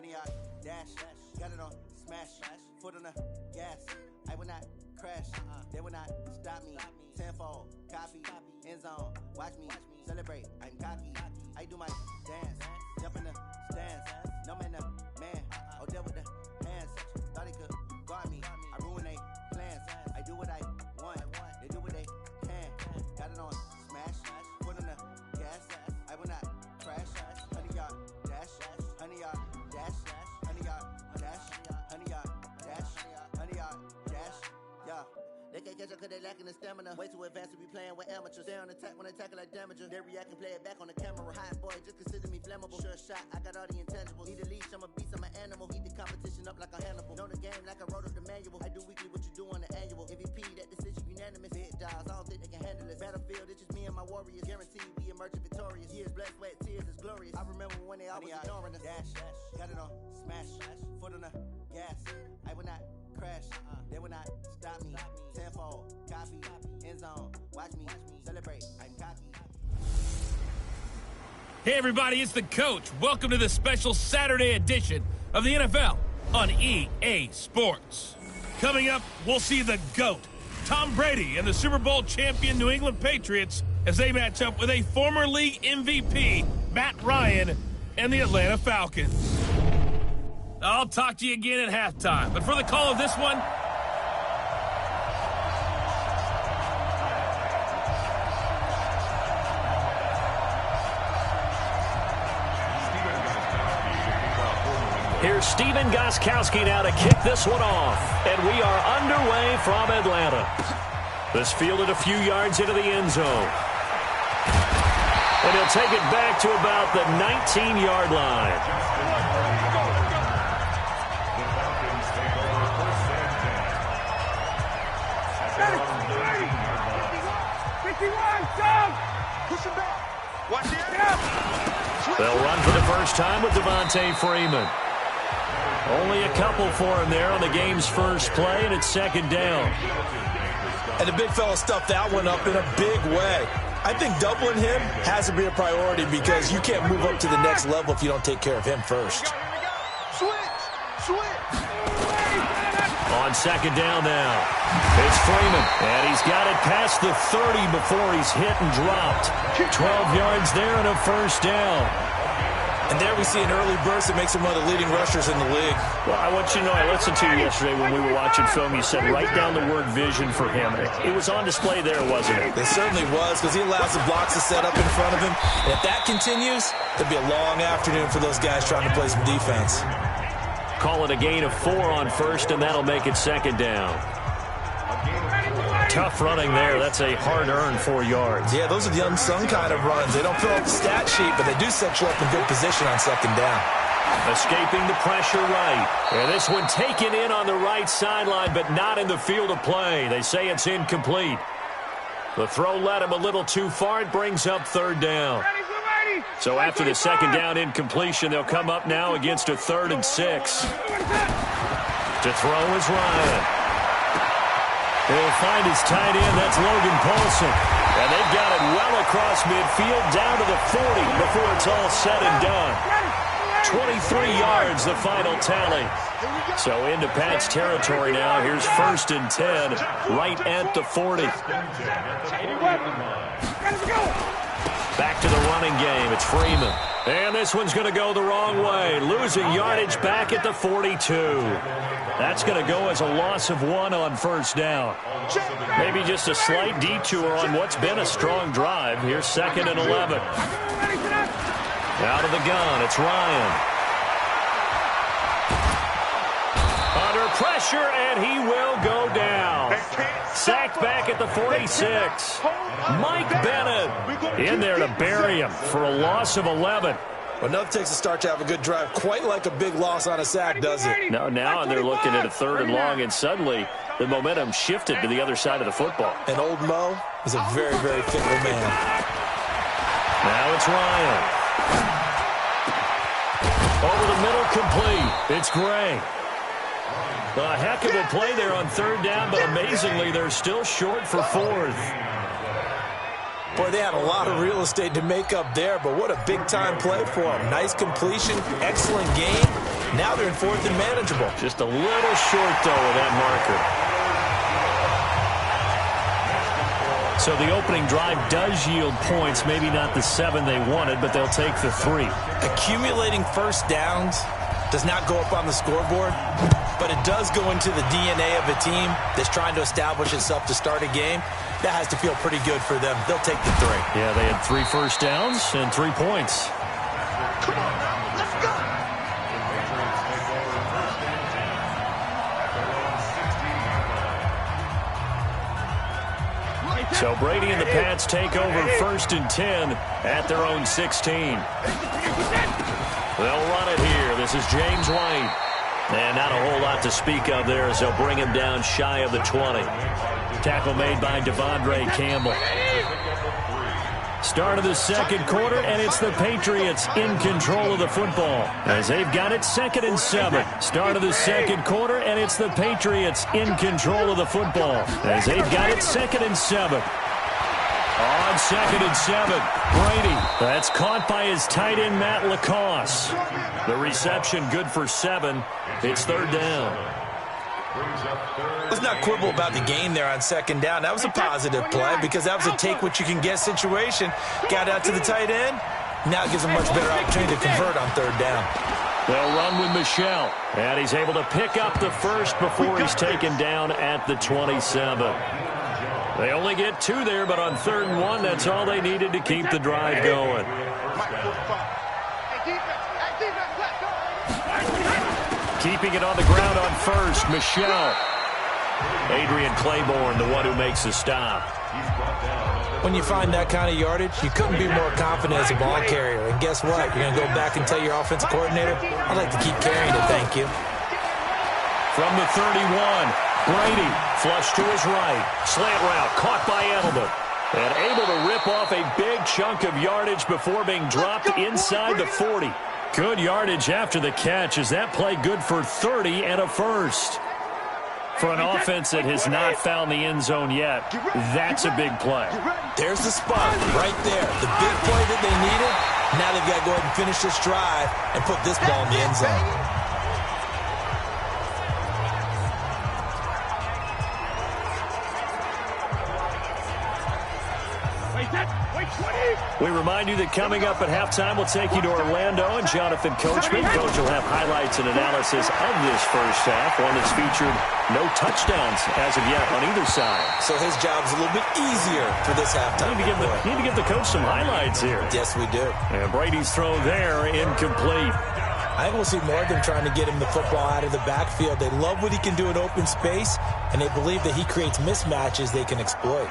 100-yard dash, got it on smash, foot on the gas. I will not crash, they will not stop me. Tenfold, copy, end zone, watch me celebrate. I'm cocky, I do my dance, jump in the stands. No man, man, oh deal with the hands. Thought he could guard me, I ruin they plans. I do what I want, they do what they can. Got it on smash, foot on the gas. I will not crash, 100-yard dash, 100-yard dash, 100-yard dash, 100-yard dash, 100-yard dash, yeah. They can't catch up cause they lacking the stamina. Way too advanced to be playing with amateurs. They on attack when they tackle like damager. They react and play it back on the camera. Hot boy, just consider me flammable. Sure shot, I got all the intangibles. Need a leash, I'm a beast, I'm an animal. Eat the competition up like a Hannibal. Know the game like I wrote up the manual. I do weekly what you do on the annual. MVP, that decision unanimous. Big dials, I don't think they can handle it. Battlefield, it's just me and my warriors. Guaranteed we emerge victorious. Years, blood, sweat, tears, is glorious. I remember when they always ignoring us. Dash, got it on smash, foot on the gas. I will not crash, they will not stop me. Tenfold, copy, end zone, watch me celebrate. I'm cocky. Hey everybody, it's the coach. Welcome to the special Saturday edition of the NFL on EA Sports. Coming up, we'll see the GOAT, Tom Brady, and the Super Bowl champion New England Patriots as they match up with a former league MVP, Matt Ryan, and the Atlanta Falcons. I'll talk to you again at halftime, but for the call of this one, here's Stephen Gostkowski now to kick this one off. And we are underway from Atlanta. This fielded a few yards into the end zone. And he'll take it back to about the 19-yard line. They'll run for the first time with Devontae Freeman. Only a couple for him there on the game's first play, and it's second down. And the big fella stuffed that one up in a big way. I think doubling him has to be a priority because you can't move up to the next level if you don't take care of him first. On second down now, it's Freeman, and he's got it past the 30 before he's hit and dropped. 12 yards there and a first down. And there we see an early burst that makes him one of the leading rushers in the league. Well, I want you to know, I listened to you yesterday when we were watching film. You said write down the word vision for him. It was on display there, wasn't it? It certainly was, because he allows the blocks to set up in front of him. And if that continues, there'll be a long afternoon for those guys trying to play some defense. Call it a gain of 4 on first, and that'll make it second down. Tough running there. That's a hard-earned 4 yards. Yeah, those are the unsung kind of runs. They don't fill out the stat sheet, but they do set you up in good position on second down. Escaping the pressure right. And this one taken in on the right sideline, but not in the field of play. They say it's incomplete. The throw led him a little too far. It brings up third down. So after the second down incompletion, they'll come up now against a 3rd and 6. To throw is Ryan. He'll find his tight end. That's Logan Paulson. And they've got it well across midfield down to the 40 before it's all said and done. 23 yards, the final tally. So into Pat's territory now. Here's 1st and 10 right at the 40. Back to the running game. It's Freeman. And this one's going to go the wrong way. Losing yardage back at the 42. That's going to go as a loss of 1 on first down. Maybe just a slight detour on what's been a strong drive. Here's 2nd and 11. Out of the gun, it's Ryan. Under pressure, and he will go down. Sacked back at the 46. Mike Bennett in there to bury him for a loss of 11. Well, enough takes a start to have a good drive. Quite like a big loss on a sack, does it? No, now they're looking at a 3rd and long, and suddenly the momentum shifted to the other side of the football. And old Mo is a very, very fickle man. Now it's Ryan. Over the middle, complete. It's Gray. A heck of a play there on 3rd down, but amazingly, they're still short for 4th. Boy, they had a lot of real estate to make up there, but what a big-time play for them. Nice completion, excellent game, Now they're in 4th and manageable. Just a little short, though, of that marker. So the opening drive does yield points, maybe not the 7 they wanted, but they'll take the 3. Accumulating first downs does not go up on the scoreboard, but it does go into the DNA of a team that's trying to establish itself to start a game. That has to feel pretty good for them. They'll take the 3. Yeah, they had 3 first downs and 3 points. Come on, let's go. So Brady and the Pats take over 1st and 10 at their own 16. They'll run it here. This is James White. And not a whole lot to speak of there as they'll bring him down shy of the 20. Tackle made by Devondre Campbell. Start of the second quarter, and it's the Patriots in control of the football as they've got it 2nd and 7. Start of the second quarter, and it's the Patriots in control of the football as they've got it 2nd and 7. On 2nd and 7, Brady. That's caught by his tight end, Matt LaCosse. The reception good for 7. It's 3rd down. Let's not quibble about the gain there on 2nd down. That was a positive play because that was a take-what-you-can-get situation. Got out to the tight end. Now it gives them much better opportunity to convert on 3rd down. They'll run with Michel. And he's able to pick up the first before he's taken down at the 27. They only get 2 there, but on 3rd and 1, that's all they needed to keep the drive going. Keeping it on the ground on 1st, Michel. Adrian Claiborne, the one who makes the stop. When you find that kind of yardage, you couldn't be more confident as a ball carrier. And guess what? You're going to go back and tell your offensive coordinator, I'd like to keep carrying it, thank you. From the 31, Brady, flush to his right. Slant route, caught by Edelman. And able to rip off a big chunk of yardage before being dropped inside the 40. Good yardage after the catch. Is that play good for 30 and a first? For an offense that has not found the end zone yet, that's a big play. There's the spot right there. The big play that they needed. Now they've got to go ahead and finish this drive and put this ball in the end zone. We remind you that coming up at halftime, we'll take you to Orlando, and Jonathan Coachman. Coach will have highlights and analysis of this first half, one that's featured no touchdowns as of yet on either side. So his job's a little bit easier for this halftime. Need to give the coach some highlights here. Yes, we do. And Brady's throw there, incomplete. I think we'll see more of them trying to get him the football out of the backfield. They love what he can do in open space, and they believe that he creates mismatches they can exploit.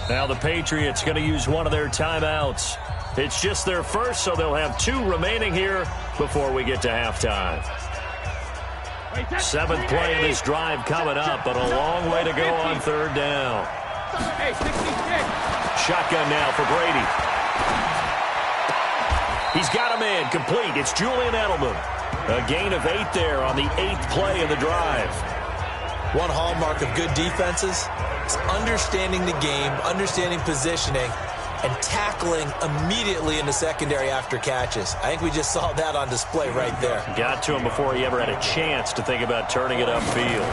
Now the Patriots going to use one of their timeouts. It's just their first, so they'll have 2 remaining here before we get to halftime. 7th play of this drive coming up, but a long way to go on 3rd down. Shotgun now for Brady. He's got a man complete. It's Julian Edelman. A gain of 8 there on the 8th play of the drive. One hallmark of good defenses is understanding the game, understanding positioning, and tackling immediately in the secondary after catches. I think we just saw that on display right there. Got to him before he ever had a chance to think about turning it upfield.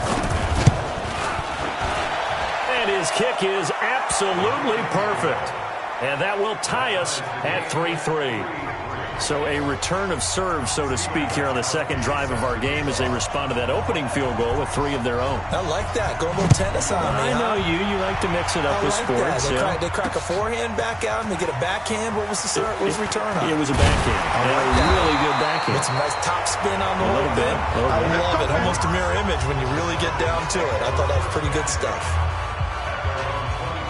And his kick is absolutely perfect. And that will tie us at 3-3. So a return of serve, so to speak, here on the second drive of our game as they respond to that opening field goal with 3 of their own. I like that. Go a little tennis on me. I know you. You like to mix it up with sports. They crack a forehand back out and they get a backhand. What was the return on? It was a backhand. Really good backhand. With some nice top spin on the whole thing. I love it. Almost a mirror image when you really get down to it. I thought that was pretty good stuff.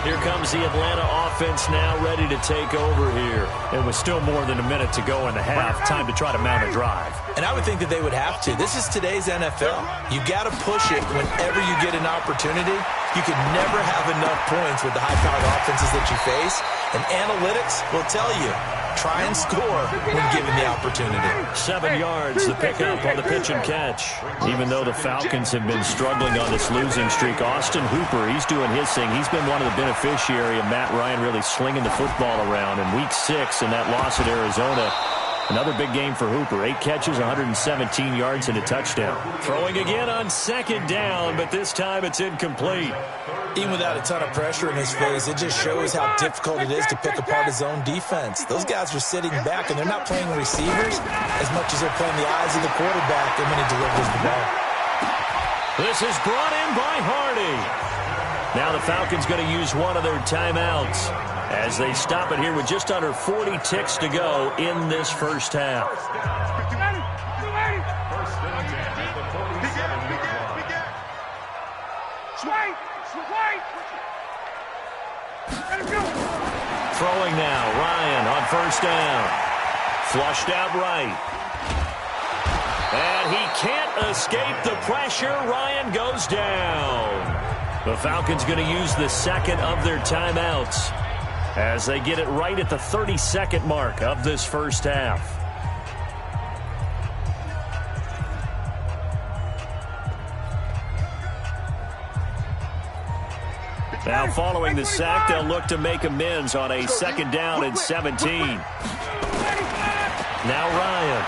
Here comes the Atlanta offense now ready to take over here. And with still more than a minute to go in the half, time to try to mount a drive. And I would think that they would have to. This is today's NFL. You got to push it whenever you get an opportunity. You can never have enough points with the high-powered offenses that you face. And analytics will tell you Try and score when given the opportunity. 7 yards, the pickup on the pitch and catch. Even though the Falcons have been struggling on this losing streak, Austin Hooper, he's doing his thing. He's been one of the beneficiaries of Matt Ryan really slinging the football around. In Week 6 in that loss at Arizona, another big game for Hooper. 8 catches, 117 yards, and a touchdown. Throwing again on 2nd down, but this time it's incomplete. Even without a ton of pressure in his face, it just shows how difficult it is to pick apart his own defense. Those guys are sitting back, and they're not playing receivers as much as they're playing the eyes of the quarterback and when he delivers the ball. This is brought in by Hardy. Now the Falcons going to use one of their timeouts as they stop it here with just under 40 ticks to go in this first half. Throwing now, Ryan on 1st down. Flushed out right. And he can't escape the pressure. Ryan goes down. The Falcons going to use the 2nd of their timeouts as they get it right at the 32nd mark of this first half. Now following the sack, they'll look to make amends on a 2nd down and 17. Now Ryan.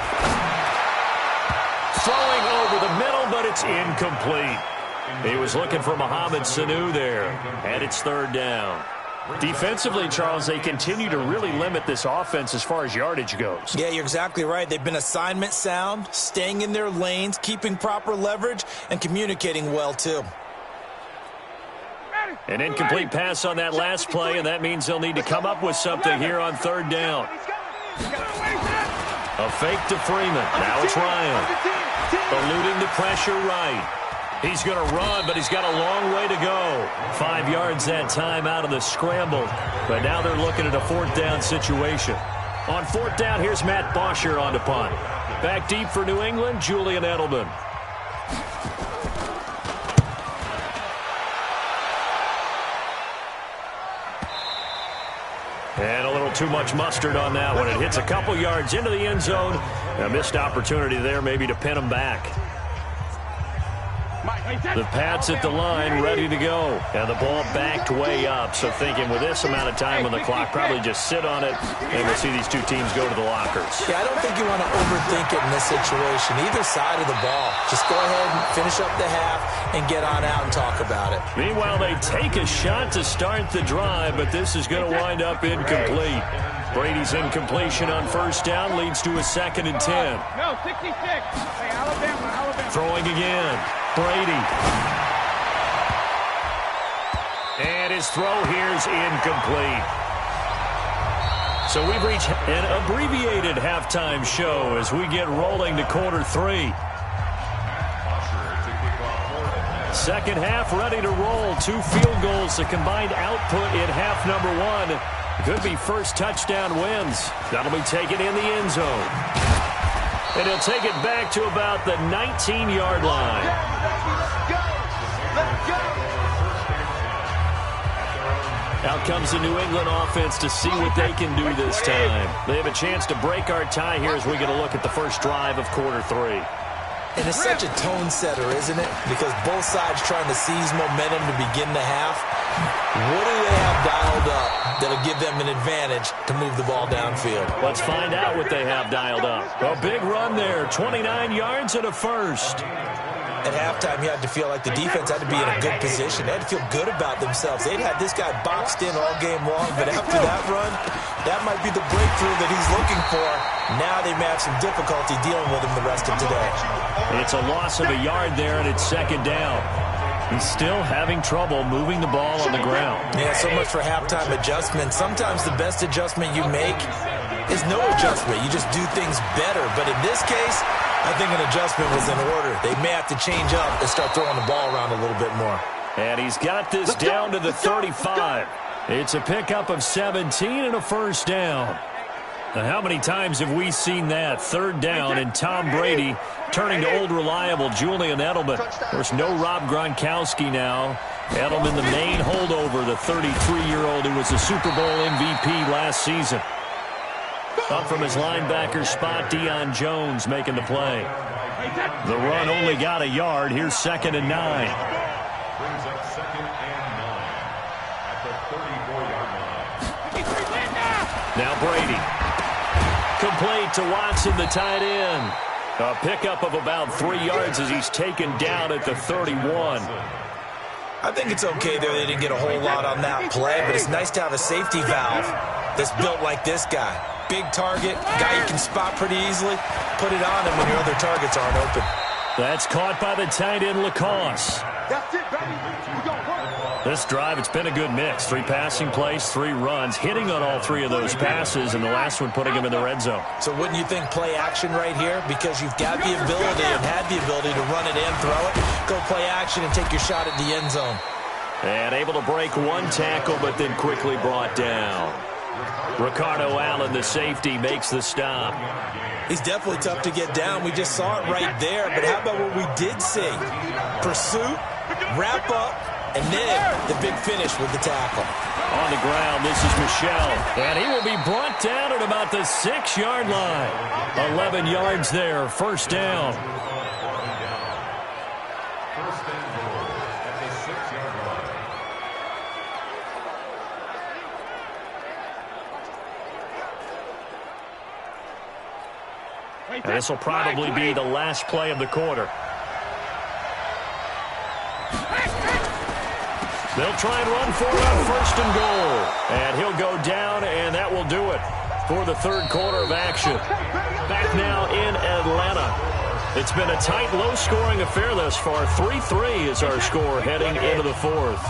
Throwing over the middle, but it's incomplete. He was looking for Mohamed Sanu there, and it's 3rd down. Defensively, Charles, they continue to really limit this offense as far as yardage goes. Yeah, you're exactly right. They've been assignment sound, staying in their lanes, keeping proper leverage, and communicating well, too. An incomplete pass on that last play, and that means they'll need to come up with something here on 3rd down. A fake to Freeman. Now it's Ryan. Eluding the pressure right. He's going to run, but he's got a long way to go. 5 yards that time out of the scramble, but now they're looking at a 4th down situation. On 4th down, here's Matt Bosher on to punt. Back deep for New England, Julian Edelman. And a little too much mustard on that one. It hits a couple yards into the end zone. A missed opportunity there maybe to pin them back. The Pats at the line, ready to go. And the ball backed way up. So thinking with this amount of time on the clock, probably just sit on it, and we'll see these two teams go to the lockers. Yeah, I don't think you want to overthink it in this situation. Either side of the ball. Just go ahead and finish up the half and get on out and talk about it. Meanwhile, they take a shot to start the drive, but this is going to wind up incomplete. Brady's incompletion on 1st down leads to a 2nd and 10. No, 66. Hey, Alabama. Throwing again. Brady. And his throw here is incomplete. So we've reached an abbreviated halftime show as we get rolling to quarter 3. Second half ready to roll. 2 field goals, the combined output in half number 1. Could be first touchdown wins. That'll be taken in the end zone. And he'll take it back to about the 19-yard line. Out comes the New England offense to see what they can do this time. They have a chance to break our tie here as we get a look at the first drive of quarter 3. And it's such a tone setter, isn't it? Because both sides trying to seize momentum to begin the half. What do they have dialed up that'll give them an advantage to move the ball downfield? Let's find out what they have dialed up. A big run there, 29 yards and a first. At halftime, you had to feel like the defense had to be in a good position. They had to feel good about themselves. They'd had this guy boxed in all game long, but after that run, that might be the breakthrough that he's looking for. Now they may have some difficulty dealing with him the rest of today. It's a loss of a yard there, and it's 2nd down. He's still having trouble moving the ball on the ground. Yeah, so much for halftime adjustment. Sometimes the best adjustment you make is no adjustment. You just do things better. But in this case, I think an adjustment was in order. They may have to change up and start throwing the ball around a little bit more. And he's got this down to the 35. It's a pickup of 17 and a first down. Now, how many times have we seen that? 3rd down and Tom Brady turning to old reliable Julian Edelman. Of course, no Rob Gronkowski now. Edelman, the main holdover, the 33-year-old who was the Super Bowl MVP last season. Up from his linebacker spot, Deion Jones making the play. The run only got a yard. Here's 2nd and 9. Brings up 2nd and 9 at the 34-yard line. Now Brady. Complete to Watson, the tight end. A pickup of about 3 yards as he's taken down at the 31. I think it's okay there they didn't get a whole lot on that play, but it's nice to have a safety valve that's built like this guy. Big target, guy you can spot pretty easily. Put it on him when your other targets aren't open. That's caught by the tight end, Lacoste. That's it, baby. We gon' work. This drive, it's been a good mix. 3 passing plays, 3 runs, hitting on all 3 of those passes, and the last one putting him in the red zone. So wouldn't you think play action right here? Because you've got the ability and had the ability to run it in, throw it, go play action, and take your shot at the end zone. And able to break 1 tackle, but then quickly brought down. Ricardo Allen, the safety, makes the stop. He's definitely tough to get down. We just saw it right there. But how about what we did see? Pursuit, wrap up, and then the big finish with the tackle. On the ground, this is Michel. And he will be brought down at about the 6-yard line. 11 yards there, first down. First and goal at the 6-yard line. And this will probably be the last play of the quarter. They'll try and run for it on 1st and goal. And he'll go down, and that will do it for the 3rd quarter of action. Back now in Atlanta. It's been a tight, low-scoring affair thus far. 3-3 is our score heading into the 4th.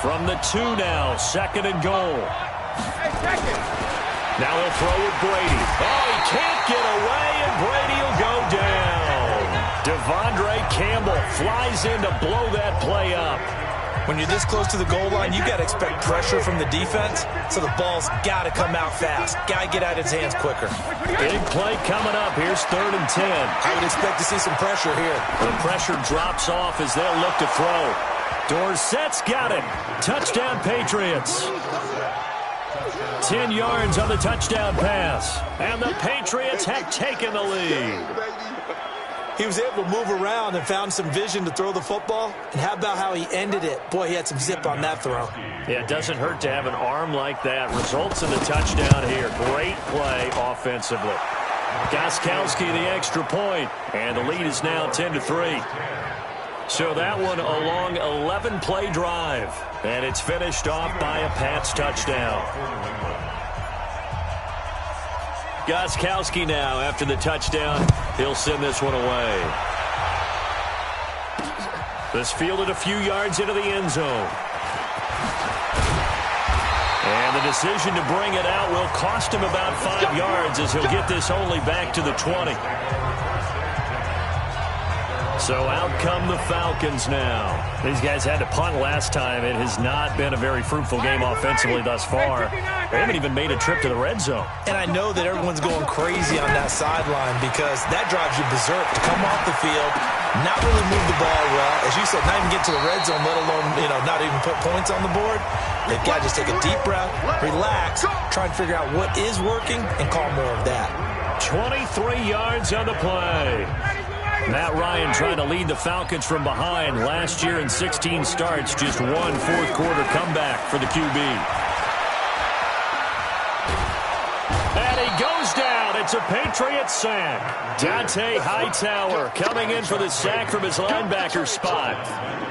From the 2 now, 2nd and goal. Now he'll throw with Brady. Oh, he can't get away, and Brady will go down. Devondre Campbell flies in to blow that play up. When you're this close to the goal line, you got to expect pressure from the defense, so the ball's got to come out fast. Got to get out of his hands quicker. Big play coming up. Here's 3rd and 10. I would expect to see some pressure here. The pressure drops off as they'll look to throw. Dorsett's got it. Touchdown, Patriots. 10 yards on the touchdown pass. And the Patriots have taken the lead. He was able to move around and found some vision to throw the football. And how about how he ended it? Boy, he had some zip on that throw. Yeah, it doesn't hurt to have an arm like that. Results in the touchdown here. Great play offensively. Gostkowski the extra point. And the lead is now 10-3. So that one a long 11-play drive. And it's finished off by a Pats touchdown. Gostkowski now after the touchdown. He'll send this one away. This fielded a few yards into the end zone. And the decision to bring it out will cost him about 5 yards as he'll get this only back to the 20. So out come the Falcons now. These guys had to punt last time. It has not been a very fruitful game offensively thus far. They haven't even made a trip to the red zone. And I know that everyone's going crazy on that sideline because that drives you berserk to come off the field, not really move the ball well. As you said, not even get to the red zone, let alone, not even put points on the board. They've got to just take a deep breath, relax, try and figure out what is working, and call more of that. 23 yards on the play. Matt Ryan trying to lead the Falcons from behind. Last year in 16 starts, just 1 fourth-quarter comeback for the QB. And he goes down. It's a Patriots sack. Dante Hightower coming in for the sack from his linebacker spot.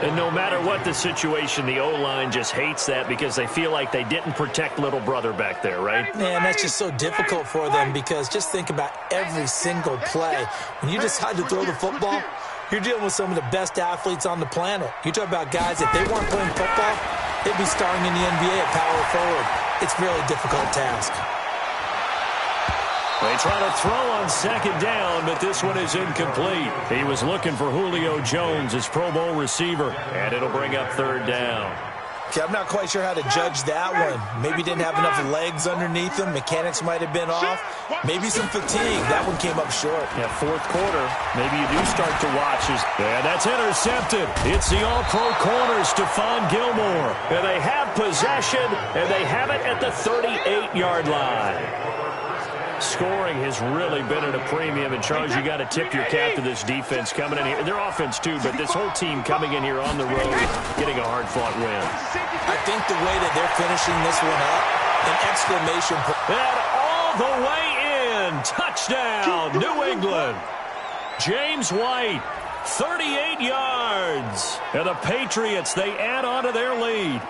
And no matter what the situation, the O-line just hates that because they feel like they didn't protect little brother back there, right? Man, that's just so difficult for them because just think about every single play. When you decide to throw the football, you're dealing with some of the best athletes on the planet. You talk about guys, if they weren't playing football, they'd be starring in the NBA at power forward. It's a really difficult task. They try to throw on second down, but this one is incomplete. He was looking for Julio Jones, his Pro Bowl receiver, and it'll bring up 3rd down. Okay, I'm not quite sure how to judge that one. Maybe didn't have enough legs underneath him. Mechanics might have been off. Maybe some fatigue. That one came up short. Yeah, 4th quarter. Maybe you do start to watch. Yeah, that's intercepted. It's the all-pro corner, Stephon Gilmore. And they have possession, and they have it at the 38-yard line. Scoring has really been at a premium, and Charles, you got to tip your cap to this defense coming in here. Their offense, too, but this whole team coming in here on the road, getting a hard-fought win. I think the way that they're finishing this one up, an exclamation point. And all the way in. Touchdown, New England. James White, 38 yards. And the Patriots, they add on to their lead.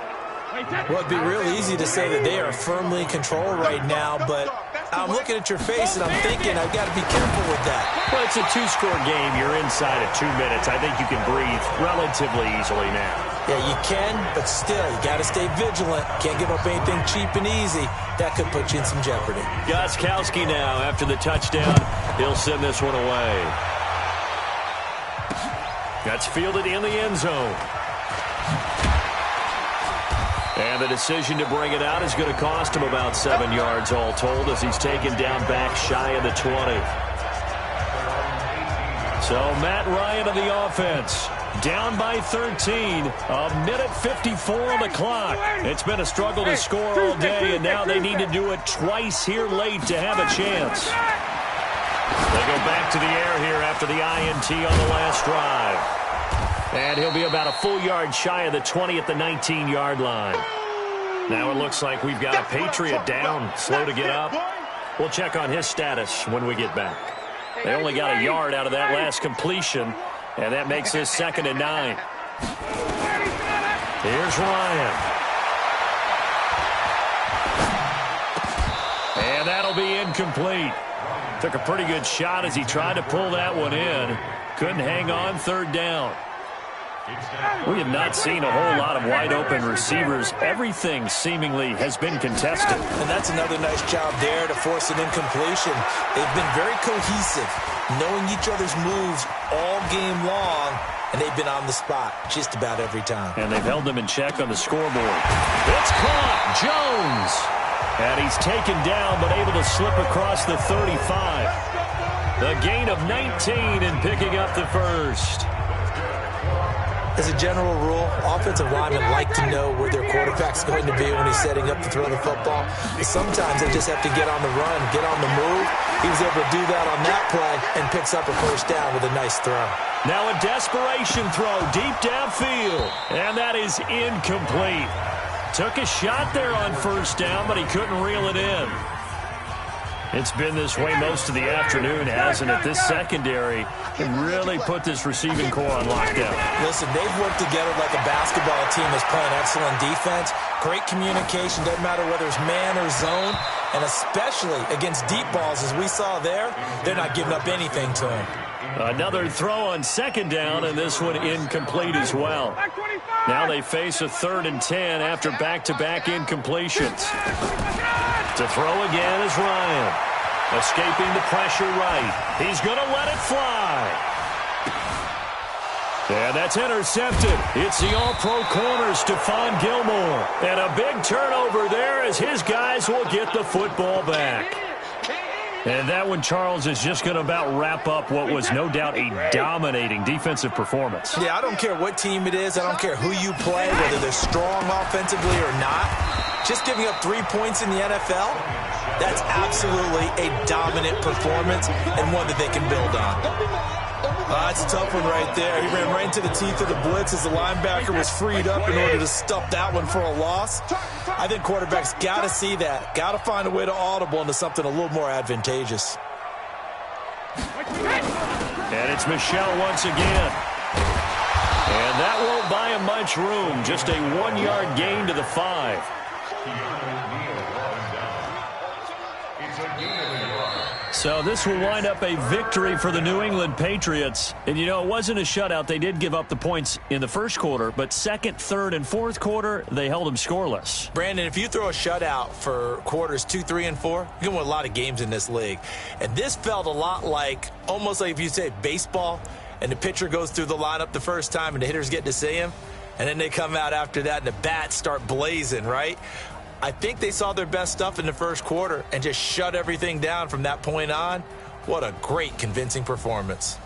Well, it'd be real easy to say that they are firmly in control right now, but I'm looking at your face and I'm thinking I've got to be careful with that. Well, it's a two-score game. You're inside of 2 minutes. I think you can breathe relatively easily now. Yeah, you can, but still, you got to stay vigilant. Can't give up anything cheap and easy. That could put you in some jeopardy. Gostkowski now, after the touchdown, he'll send this one away. That's fielded in the end zone. And the decision to bring it out is going to cost him about 7 yards all told as he's taken down back shy of the 20. So Matt Ryan of the offense, down by 13, a minute 54 on the clock. It's been a struggle to score all day, and now they need to do it twice here late to have a chance. They go back to the air here after the INT on the last drive. And he'll be about a full yard shy of the 20 at the 19-yard line. Now it looks like we've got a Patriot down, slow to get up. We'll check on his status when we get back. They only got a yard out of that last completion, and that makes this 2nd and 9. Here's Ryan. And that'll be incomplete. Took a pretty good shot as he tried to pull that one in. Couldn't hang on, 3rd down. We have not seen a whole lot of wide-open receivers. Everything seemingly has been contested. And that's another nice job there to force an incompletion. They've been very cohesive, knowing each other's moves all game long, and they've been on the spot just about every time. And they've held them in check on the scoreboard. It's caught, Jones. And he's taken down, but able to slip across the 35. The gain of 19 and picking up the first. As a general rule, offensive linemen like to know where their quarterback's going to be when he's setting up to throw the football. But sometimes they just have to get on the run, get on the move. He was able to do that on that play and picks up a first down with a nice throw. Now a desperation throw deep downfield, and that is incomplete. Took a shot there on first down, but he couldn't reel it in. It's been this way most of the afternoon, hasn't it? This secondary can really put this receiving core on lockdown. Listen, they've worked together like a basketball team that's playing excellent defense. Great communication, doesn't matter whether it's man or zone, and especially against deep balls, as we saw there, they're not giving up anything to him. Another throw on 2nd down, and this one incomplete as well. Now they face a 3rd and 10 after back-to-back incompletions. To throw again is Ryan. Escaping the pressure right. He's going to let it fly. And that's intercepted. It's the all-pro corner, Stephon Gilmore. And a big turnover there as his guys will get the football back. And that one, Charles, is just going to about wrap up what was no doubt a dominating defensive performance. Yeah, I don't care what team it is. I don't care who you play, whether they're strong offensively or not. Just giving up 3 points in the NFL, that's absolutely a dominant performance and one that they can build on. That's a tough one right there. He ran right into the teeth of the blitz as the linebacker was freed up in order to stuff that one for a loss. I think quarterbacks got to see that. Got to find a way to audible into something a little more advantageous. And it's Michel once again. And that won't buy him much room. Just a 1-yard gain to the 5. So this will wind up a victory for the New England Patriots. And, you know, it wasn't a shutout. They did give up the points in the first quarter, but 2nd, 3rd, and 4th quarter, they held them scoreless. Brandon, if you throw a shutout for quarters 2, 3, and 4, you can win a lot of games in this league. And this felt a lot like, almost like if you say baseball, and the pitcher goes through the lineup the first time and the hitters get to see him, and then they come out after that and the bats start blazing, right? I think they saw their best stuff in the first quarter and just shut everything down from that point on. What a great, convincing performance.